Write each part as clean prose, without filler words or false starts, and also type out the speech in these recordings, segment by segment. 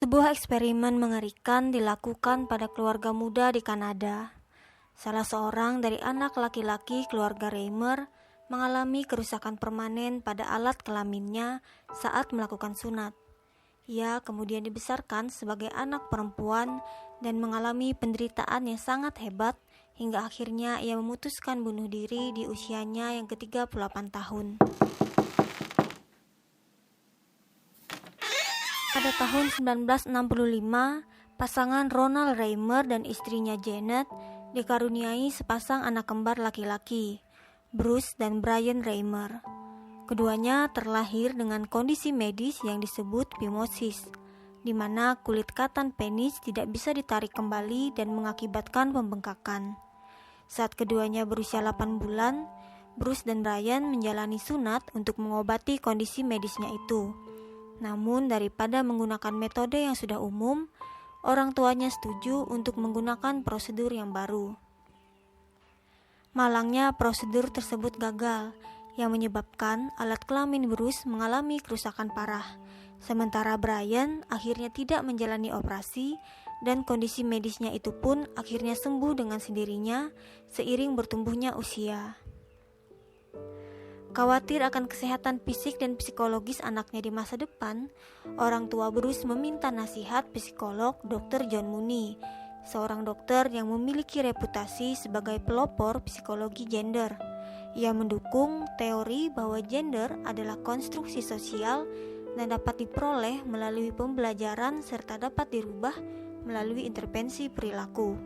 Sebuah eksperimen mengerikan dilakukan pada keluarga muda di Kanada. Salah seorang dari anak laki-laki keluarga Reimer mengalami kerusakan permanen pada alat kelaminnya saat melakukan sunat. Ia kemudian dibesarkan sebagai anak perempuan dan mengalami penderitaan yang sangat hebat hingga akhirnya ia memutuskan bunuh diri di usianya yang ke-38 tahun. Pada tahun 1965, pasangan Ronald Reimer dan istrinya Janet dikaruniai sepasang anak kembar laki-laki, Bruce dan Brian Reimer. Keduanya terlahir dengan kondisi medis yang disebut phimosis, di mana kulit katan penis tidak bisa ditarik kembali dan mengakibatkan pembengkakan. Saat keduanya berusia 8 bulan, Bruce dan Brian menjalani sunat untuk mengobati kondisi medisnya itu. Namun daripada menggunakan metode yang sudah umum, orang tuanya setuju untuk menggunakan prosedur yang baru. Malangnya prosedur tersebut gagal, yang menyebabkan alat kelamin Bruce mengalami kerusakan parah. Sementara Brian akhirnya tidak menjalani operasi dan kondisi medisnya itu pun akhirnya sembuh dengan sendirinya seiring bertumbuhnya usia. Khawatir akan kesehatan fisik dan psikologis anaknya di masa depan, orang tua Bruce meminta nasihat psikolog Dr. John Mooney, seorang dokter yang memiliki reputasi sebagai pelopor psikologi gender. Ia mendukung teori bahwa gender adalah konstruksi sosial dan dapat diperoleh melalui pembelajaran serta dapat dirubah melalui intervensi perilaku.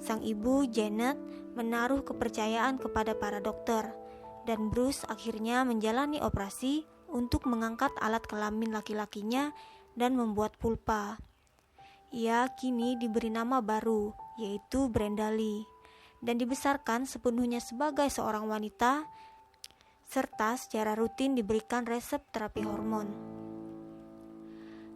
Sang ibu, Janet, menaruh kepercayaan kepada para dokter, dan Bruce akhirnya menjalani operasi untuk mengangkat alat kelamin laki-lakinya dan membuat vulva. Ia kini diberi nama baru, yaitu Brenda Lee, dan dibesarkan sepenuhnya sebagai seorang wanita, serta secara rutin diberikan resep terapi hormon.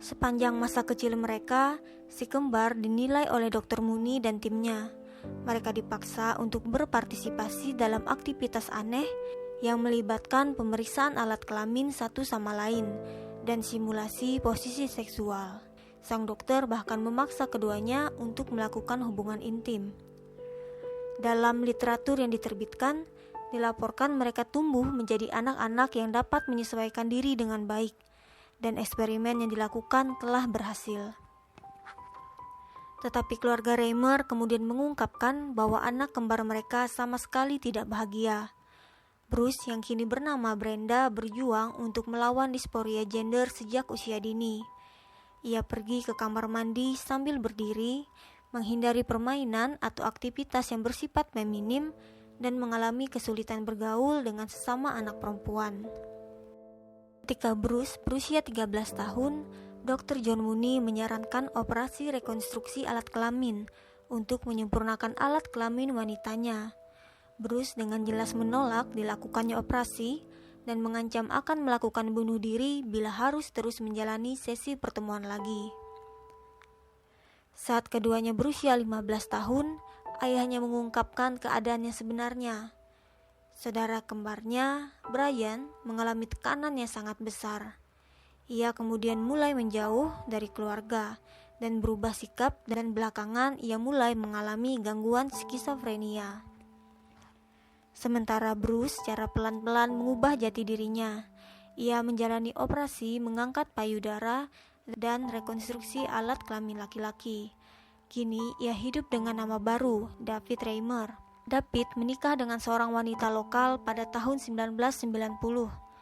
Sepanjang masa kecil mereka, si kembar dinilai oleh Dr. Mooney dan timnya. Mereka dipaksa untuk berpartisipasi dalam aktivitas aneh yang melibatkan pemeriksaan alat kelamin satu sama lain dan simulasi posisi seksual. Sang dokter bahkan memaksa keduanya untuk melakukan hubungan intim. Dalam literatur yang diterbitkan, dilaporkan mereka tumbuh menjadi anak-anak yang dapat menyesuaikan diri dengan baik, dan eksperimen yang dilakukan telah berhasil. Tetapi keluarga Reimer kemudian mengungkapkan bahwa anak kembar mereka sama sekali tidak bahagia. Bruce yang kini bernama Brenda berjuang untuk melawan disporia gender sejak usia dini. Ia pergi ke kamar mandi sambil berdiri, menghindari permainan atau aktivitas yang bersifat feminim, dan mengalami kesulitan bergaul dengan sesama anak perempuan. Ketika Bruce berusia 13 tahun, Dr. John Mooney menyarankan operasi rekonstruksi alat kelamin untuk menyempurnakan alat kelamin wanitanya. Bruce dengan jelas menolak dilakukannya operasi dan mengancam akan melakukan bunuh diri bila harus terus menjalani sesi pertemuan lagi. Saat keduanya berusia 15 tahun, ayahnya mengungkapkan keadaannya sebenarnya. Saudara kembarnya, Brian, mengalami tekanan yang sangat besar. Ia kemudian mulai menjauh dari keluarga dan berubah sikap, dan belakangan ia mulai mengalami gangguan skizofrenia. Sementara Bruce secara pelan-pelan mengubah jati dirinya. Ia menjalani operasi mengangkat payudara dan rekonstruksi alat kelamin laki-laki. Kini ia hidup dengan nama baru, David Reimer. David menikah dengan seorang wanita lokal pada tahun 1990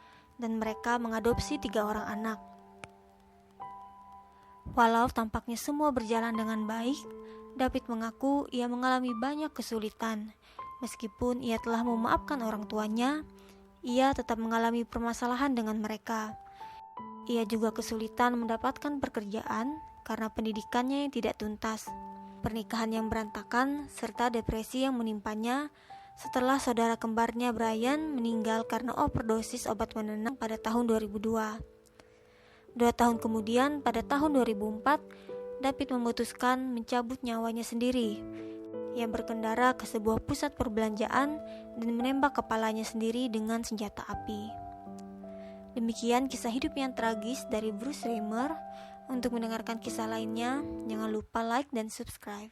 dan mereka mengadopsi 3 orang anak. Walau tampaknya semua berjalan dengan baik, David mengaku ia mengalami banyak kesulitan. Meskipun ia telah memaafkan orang tuanya, ia tetap mengalami permasalahan dengan mereka. Ia juga kesulitan mendapatkan pekerjaan karena pendidikannya yang tidak tuntas, pernikahan yang berantakan, serta depresi yang menimpanya setelah saudara kembarnya Brian meninggal karena overdosis obat penenang pada tahun 2002. 2 tahun kemudian, pada tahun 2004, David memutuskan mencabut nyawanya sendiri. Ia berkendara ke sebuah pusat perbelanjaan dan menembak kepalanya sendiri dengan senjata api. Demikian kisah hidup yang tragis dari Bruce Reimer. Untuk mendengarkan kisah lainnya, jangan lupa like dan subscribe.